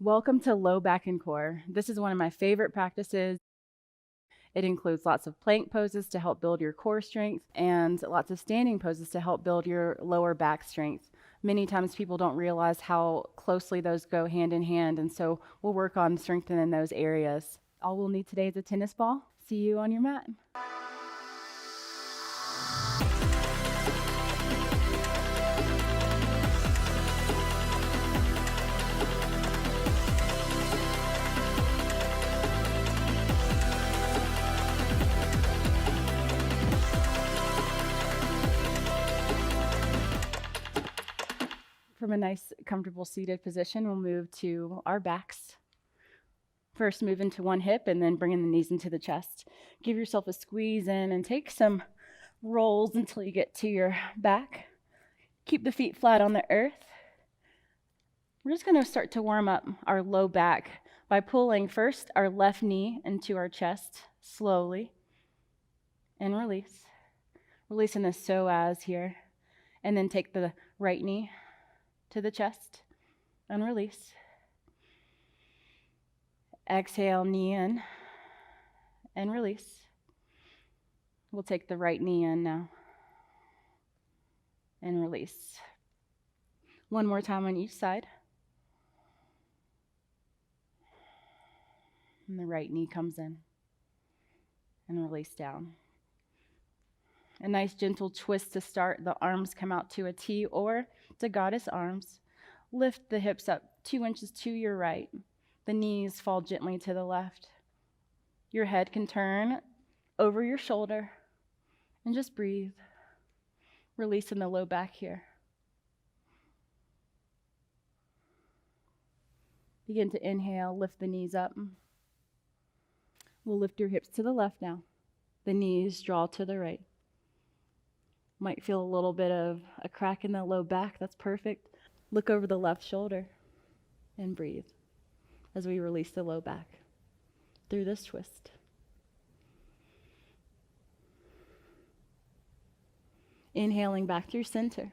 Welcome to low back and core. This is one of my favorite practices. It includes lots of plank poses to help build your core strength and lots of standing poses to help build your lower back strength. Many times people don't realize how closely those go hand in hand, and so we'll work on strengthening those areas. All we'll need today is a tennis ball. See you on your mat. From a nice, comfortable seated position, we'll move to our backs. First, move into one hip and then bringing the knees into the chest. Give yourself a squeeze in and take some rolls until you get to your back. Keep the feet flat on the earth. We're just going to start to warm up our low back by pulling first our left knee into our chest slowly and release. Releasing the psoas here, and then take the right knee to the chest and release. Exhale, knee in and release. We'll take the right knee in now and release. One more time on each side. And the right knee comes in and release down. A nice gentle twist to start. The arms come out to a T or to goddess arms. Lift the hips up 2 inches to your right. The knees fall gently to the left. Your head can turn over your shoulder and just breathe. Releasing the low back here. Begin to inhale, lift the knees up. We'll lift your hips to the left now. The knees draw to the right. Might feel a little bit of a crack in the low back. That's perfect. Look over the left shoulder and breathe as we release the low back through this twist. Inhaling back through center.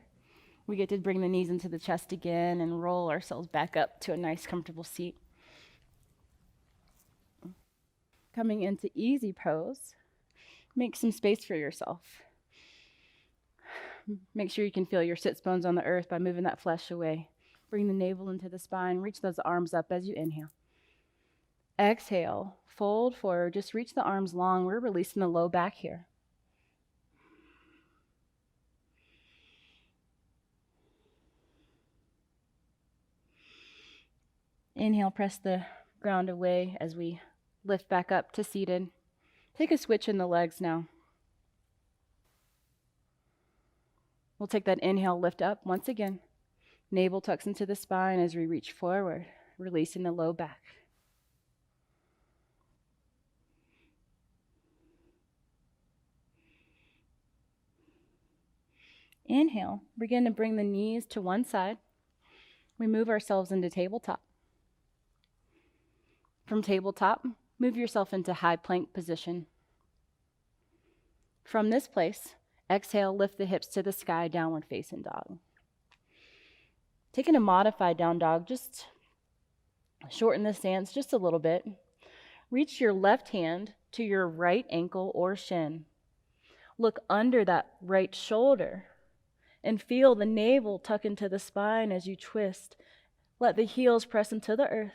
We get to bring the knees into the chest again and roll ourselves back up to a nice comfortable seat. Coming into easy pose, make some space for yourself. Make sure you can feel your sits bones on the earth by moving that flesh away. Bring the navel into the spine. Reach those arms up as you inhale. Exhale, fold forward. Just reach the arms long. We're releasing the low back here. Inhale, press the ground away as we lift back up to seated. Take a switch in the legs now. We'll take that inhale, lift up once again. Navel tucks into the spine as we reach forward, releasing the low back. Inhale, begin to bring the knees to one side. We move ourselves into tabletop. From tabletop, move yourself into high plank position. From this place, exhale, lift the hips to the sky, downward facing dog. Taking a modified down dog, just shorten the stance just a little bit. Reach your left hand to your right ankle or shin. Look under that right shoulder and feel the navel tuck into the spine as you twist. Let the heels press into the earth.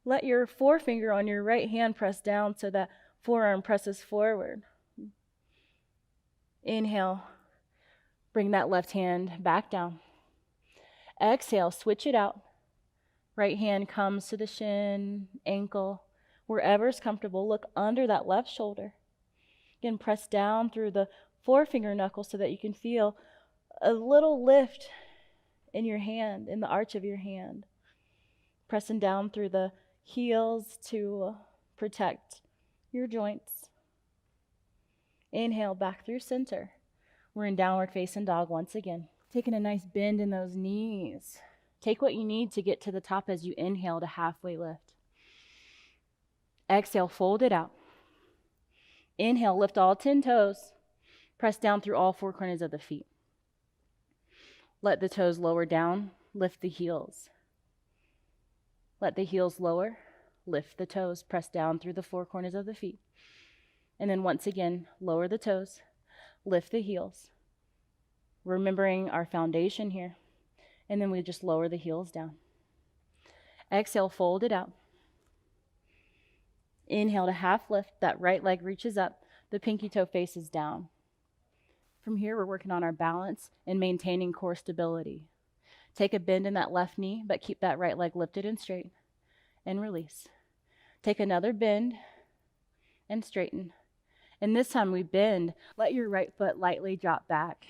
Let your forefinger on your right hand press down so that forearm presses forward. Inhale, bring that left hand back down. Exhale, switch it out. Right hand comes to the shin, ankle, wherever's comfortable. Look under that left shoulder. Again, press down through the forefinger knuckles so that you can feel a little lift in your hand, in the arch of your hand. Pressing down through the heels to protect your joints. Inhale back through center. We're in downward facing dog once again. Taking a nice bend in those knees. Take what you need to get to the top as you inhale to halfway lift. Exhale, fold it out. Inhale, lift all 10 toes. Press down through all 4 corners of the feet. Let the toes lower down, lift the heels. Let the heels lower. Lift the toes. Press down through the four corners of the feet. And then once again, lower the toes. Lift the heels. Remembering our foundation here. And then we just lower the heels down. Exhale, fold it out. Inhale to half lift. That right leg reaches up. The pinky toe faces down. From here, we're working on our balance and maintaining core stability. Take a bend in that left knee, but keep that right leg lifted and straight. And release. Take another bend and straighten. And this time we bend. Let your right foot lightly drop back.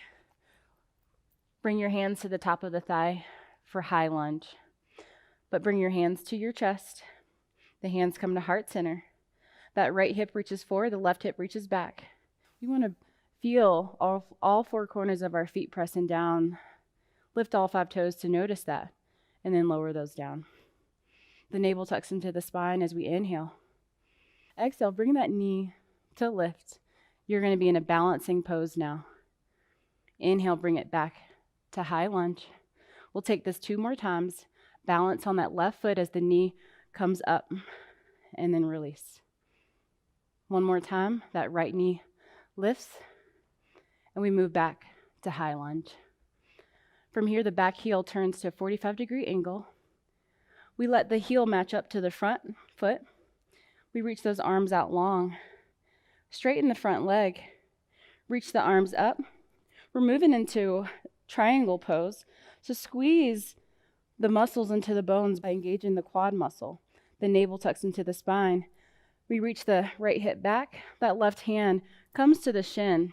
Bring your hands to the top of the thigh for high lunge. But bring your hands to your chest. The hands come to heart center. That right hip reaches forward, the left hip reaches back. We want to feel all four corners of our feet pressing down. Lift all 5 toes to notice that, and then lower those down. The navel tucks into the spine as we inhale. Exhale, bring that knee to lift. You're going to be in a balancing pose now. Inhale, bring it back to high lunge. We'll take this 2 more times. Balance on that left foot as the knee comes up, and then release. 1 more time, that right knee lifts, and we move back to high lunge. From here, the back heel turns to a 45-degree angle. We let the heel match up to the front foot. We reach those arms out long. Straighten the front leg. Reach the arms up. We're moving into triangle pose. So squeeze the muscles into the bones by engaging the quad muscle. The navel tucks into the spine. We reach the right hip back. That left hand comes to the shin.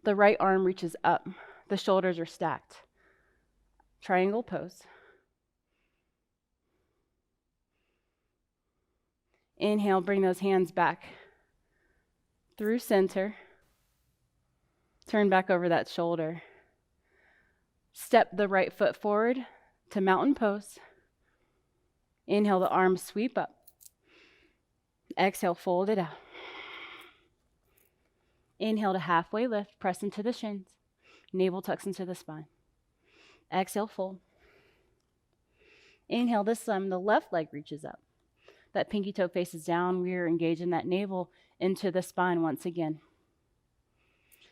The right arm reaches up. The shoulders are stacked. Triangle pose. Inhale, bring those hands back through center. Turn back over that shoulder. Step the right foot forward to mountain pose. Inhale, the arms sweep up. Exhale, fold it out. Inhale to halfway lift, press into the shins. Navel tucks into the spine. Exhale, fold. Inhale, this time the left leg reaches up. That pinky toe faces down. We are engaging that navel into the spine once again.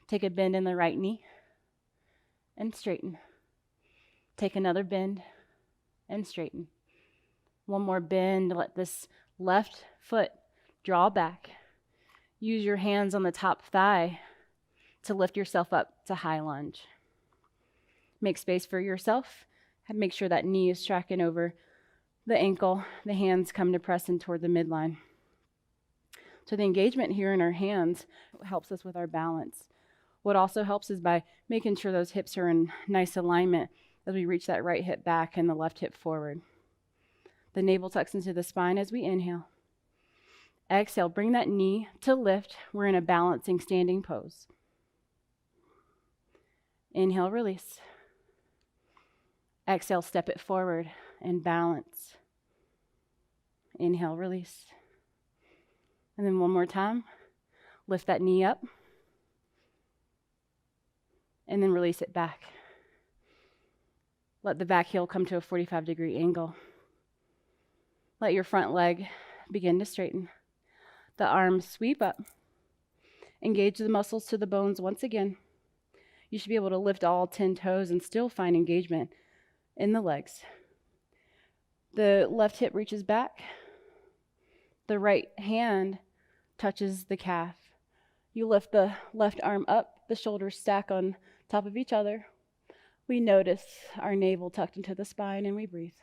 Take a bend in the right knee and straighten. Take another bend and straighten. 1 more bend. Let this left foot draw back. Use your hands on the top thigh to lift yourself up to high lunge. Make space for yourself. Make sure that knee is tracking over the ankle. The hands come to press in toward the midline. So the engagement here in our hands helps us with our balance. What also helps is by making sure those hips are in nice alignment as we reach that right hip back and the left hip forward. The navel tucks into the spine as we inhale. Exhale, bring that knee to lift. We're in a balancing standing pose. Inhale, release. Exhale, step it forward and balance. Inhale, release. And then 1 more time. Lift that knee up. And then release it back. Let the back heel come to a 45-degree angle. Let your front leg begin to straighten. The arms sweep up. Engage the muscles to the bones once again. You should be able to lift all 10 toes and still find engagement in the legs. The left hip reaches back. The right hand touches the calf. You lift the left arm up. The shoulders stack on top of each other. We notice our navel tucked into the spine and we breathe.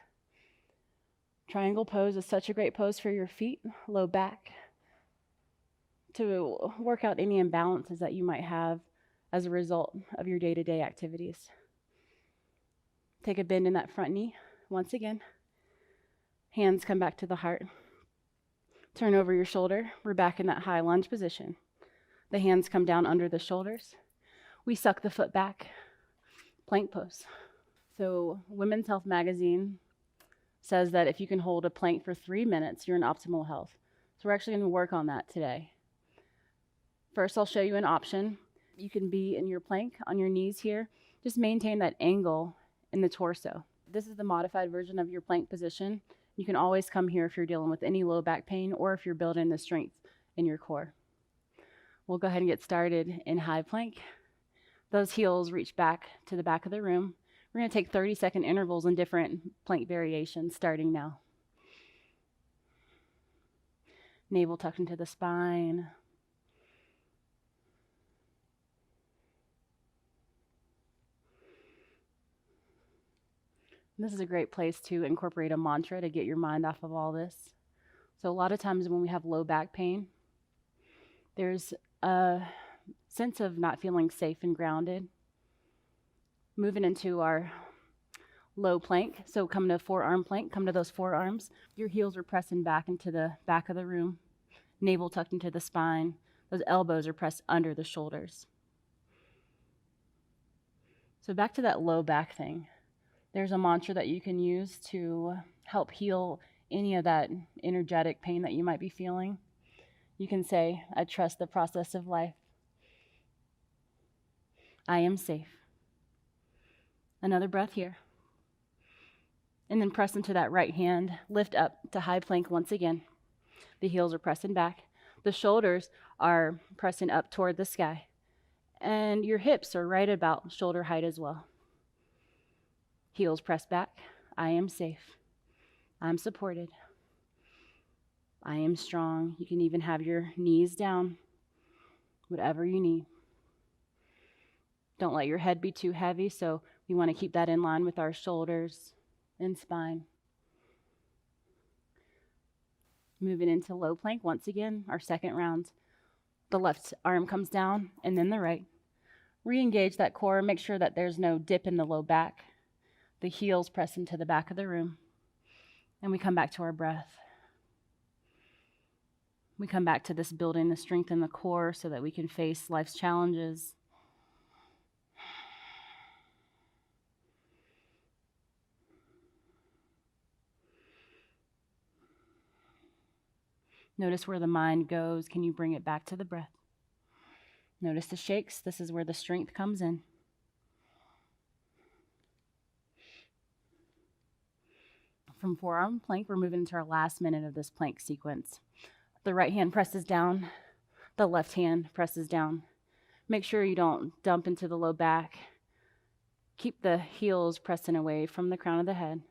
Triangle pose is such a great pose for your feet, low back, to work out any imbalances that you might have as a result of your day-to-day activities. Take a bend in that front knee once again. Hands come back to the heart. Turn over your shoulder. We're back in that high lunge position. The hands come down under the shoulders. We suck the foot back. Plank pose. So Women's Health Magazine says that if you can hold a plank for 3 minutes, you're in optimal health. So we're actually going to work on that today. First, I'll show you an option. You can be in your plank on your knees here. Just maintain that angle in the torso. This is the modified version of your plank position. You can always come here if you're dealing with any low back pain or if you're building the strength in your core. We'll go ahead and get started in high plank. Those heels reach back to the back of the room. We're going to take 30-second intervals in different plank variations starting now. Navel tucked into the spine. This is a great place to incorporate a mantra to get your mind off of all this. So a lot of times when we have low back pain, there's a sense of not feeling safe and grounded. Moving into our low plank, so come to forearm plank, come to those forearms. Your heels are pressing back into the back of the room, navel tucked into the spine. Those elbows are pressed under the shoulders. So back to that low back thing. There's a mantra that you can use to help heal any of that energetic pain that you might be feeling. You can say, I trust the process of life. I am safe. Another breath here. And then press into that right hand. Lift up to high plank once again. The heels are pressing back. The shoulders are pressing up toward the sky. And your hips are right about shoulder height as well. Heels press back. I am safe. I'm supported. I am strong. You can even have your knees down, whatever you need. Don't let your head be too heavy, so we want to keep that in line with our shoulders and spine. Moving into low plank once again, our second round. The left arm comes down and then the right. Re-engage that core. Make sure that there's no dip in the low back. The heels press into the back of the room. And we come back to our breath. We come back to this building the strength in the core so that we can face life's challenges. Notice where the mind goes. Can you bring it back to the breath? Notice the shakes. This is where the strength comes in. From forearm plank, we're moving into our last minute of this plank sequence. The right hand presses down. The left hand presses down. Make sure you don't dump into the low back. Keep the heels pressing away from the crown of the head.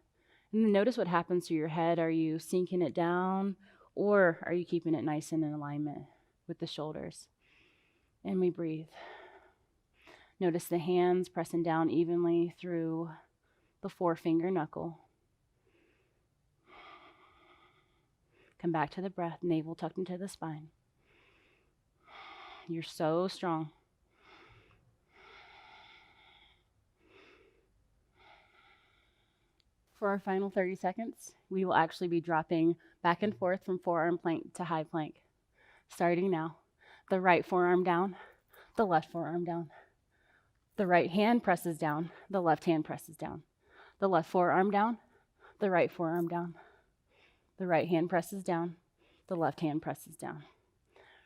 And then notice what happens to your head. Are you sinking it down, or are you keeping it nice and in alignment with the shoulders? And we breathe. Notice the hands pressing down evenly through the forefinger knuckle. Come back to the breath, navel tucked into the spine. You're so strong. For our final 30 seconds, we will actually be dropping back and forth from forearm plank to high plank. Starting now, the right forearm down, the left forearm down. The right hand presses down, the left hand presses down. The left forearm down, the right forearm down. The right hand presses down, the left hand presses down.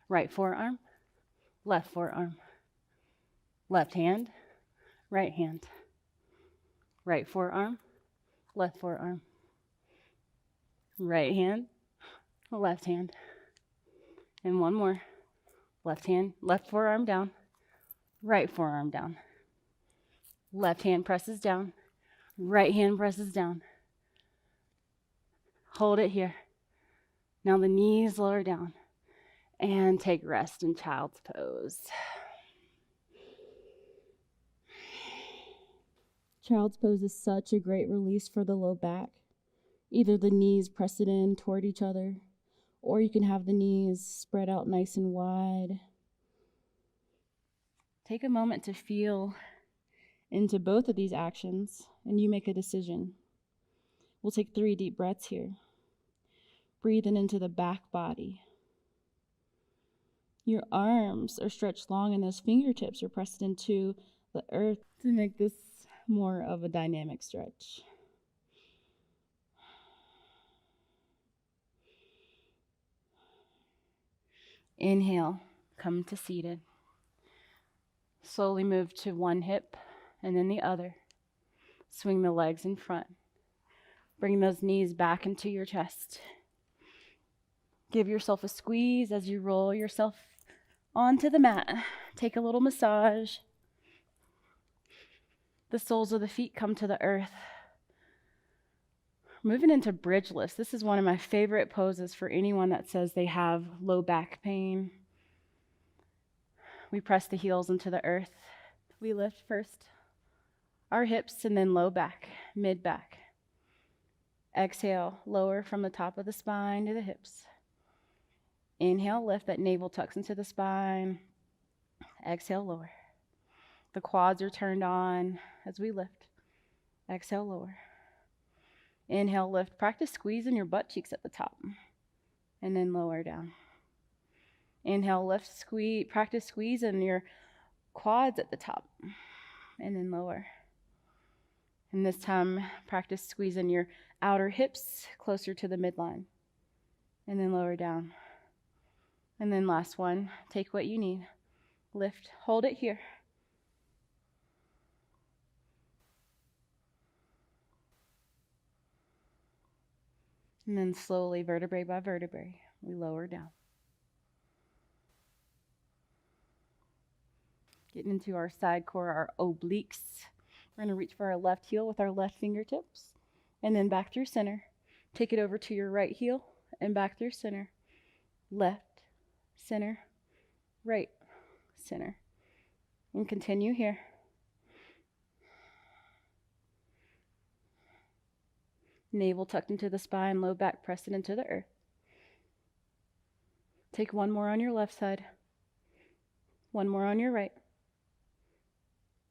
Right forearm, left forearm. Left hand, right hand. Right forearm, left forearm. Right hand, left hand. And one more. Left hand, left forearm down, right forearm down. Left hand presses down, right hand presses down. Hold it here. Now the knees lower down and take rest in child's pose. Child's pose is such a great release for the low back. Either the knees press it in toward each other, or you can have the knees spread out nice and wide. Take a moment to feel into both of these actions, and you make a decision. We'll take 3 deep breaths here. Breathing into the back body. Your arms are stretched long and those fingertips are pressed into the earth to make this more of a dynamic stretch. Inhale, come to seated. Slowly move to one hip and then the other. Swing the legs in front. Bring those knees back into your chest. Give yourself a squeeze as you roll yourself onto the mat. Take a little massage. The soles of the feet come to the earth. Moving into bridgeless. This is one of my favorite poses for anyone that says they have low back pain. We press the heels into the earth. We lift first our hips and then low back, mid back. Exhale, lower from the top of the spine to the hips. Inhale, lift, that navel tucks into the spine. Exhale, lower. The quads are turned on as we lift. Exhale, lower. Inhale, lift. Practice squeezing your butt cheeks at the top and then lower down. Inhale, lift, squeeze. Practice squeezing your quads at the top and then lower. And this time, practice squeezing your outer hips closer to the midline and then lower down. And then last one, take what you need. Lift, hold it here. And then slowly, vertebrae by vertebrae, we lower down. Getting into our side core, our obliques. We're going to reach for our left heel with our left fingertips. And then back through center. Take it over to your right heel and back through center. Left, center, right, center. And continue here. Navel tucked into the spine, low back pressed into the earth. Take one more on your left side. One more on your right.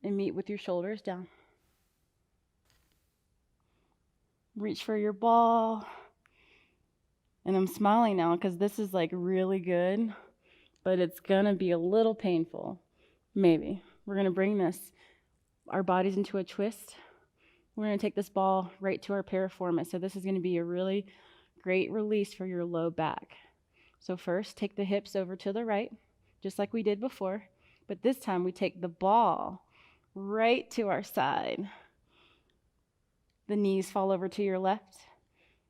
And meet with your shoulders down. Reach for your ball. And I'm smiling now because this is like really good, but it's gonna be a little painful. Maybe. We're gonna bring our bodies into a twist. We're gonna take this ball right to our piriformis. So this is gonna be a really great release for your low back. So first, take the hips over to the right, just like we did before. But this time we take the ball right to our side. The knees fall over to your left.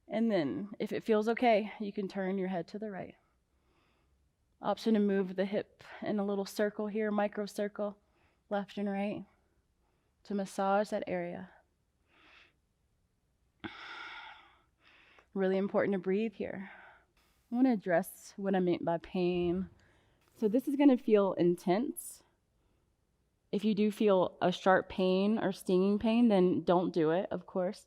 And then, if it feels okay, you can turn your head to the right. Option to move the hip in a little circle here, micro circle, left and right, to massage that area. Really important to breathe here. I want to address what I meant by pain. So this is going to feel intense. If you do feel a sharp pain or stinging pain, then don't do it, of course.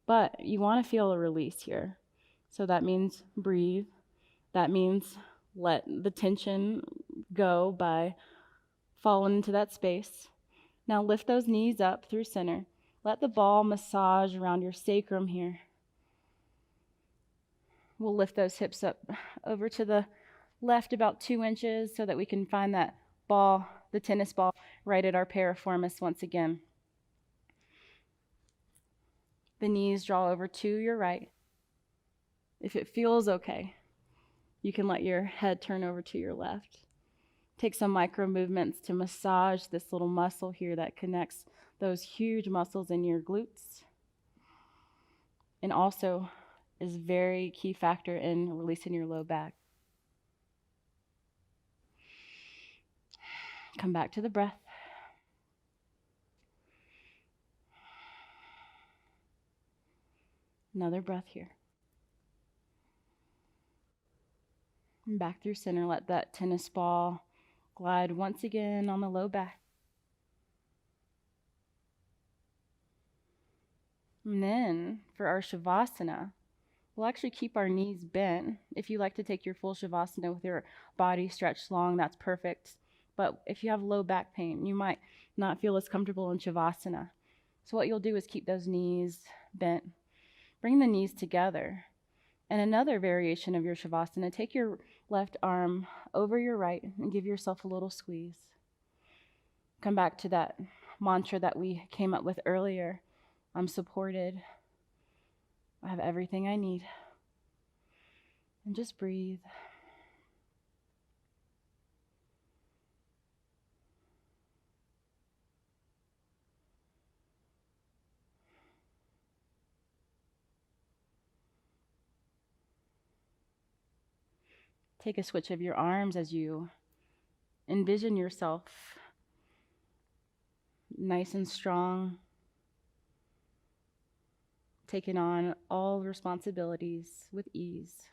But you want to feel a release here. So that means breathe. That means let the tension go by falling into that space. Now lift those knees up through center. Let the ball massage around your sacrum here. We'll lift those hips up over to the left about 2 inches so that we can find that ball, the tennis ball, right at our piriformis once again. The knees draw over to your right. If it feels okay, you can let your head turn over to your left. Take some micro movements to massage this little muscle here that connects those huge muscles in your glutes. And also is a very key factor in releasing your low back. Come back to the breath. Another breath here. And back through center, let that tennis ball glide once again on the low back. And then for our Shavasana, we'll actually keep our knees bent. If you like to take your full Shavasana with your body stretched long, that's perfect. But if you have low back pain, you might not feel as comfortable in Shavasana. So what you'll do is keep those knees bent. Bring the knees together. And another variation of your Shavasana, take your left arm over your right and give yourself a little squeeze. Come back to that mantra that we came up with earlier. I'm supported. I have everything I need. And just breathe. Take a switch of your arms as you envision yourself nice and strong, taking on all responsibilities with ease.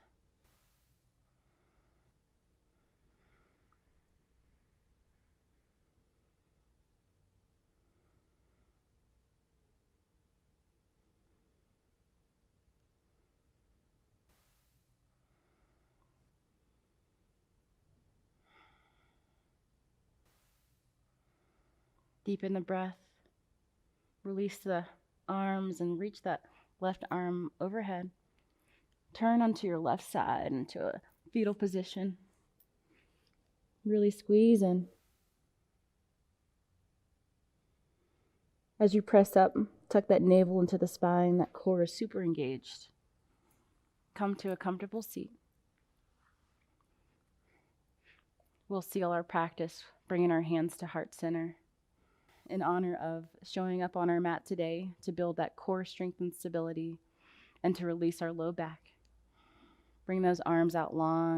Deepen the breath. Release the arms and reach that left arm overhead. Turn onto your left side into a fetal position. Really squeeze in. As you press up, tuck that navel into the spine. That core is super engaged. Come to a comfortable seat. We'll seal our practice, bringing our hands to heart center in honor of showing up on our mat today to build that core strength and stability and to release our low back. Bring those arms out long.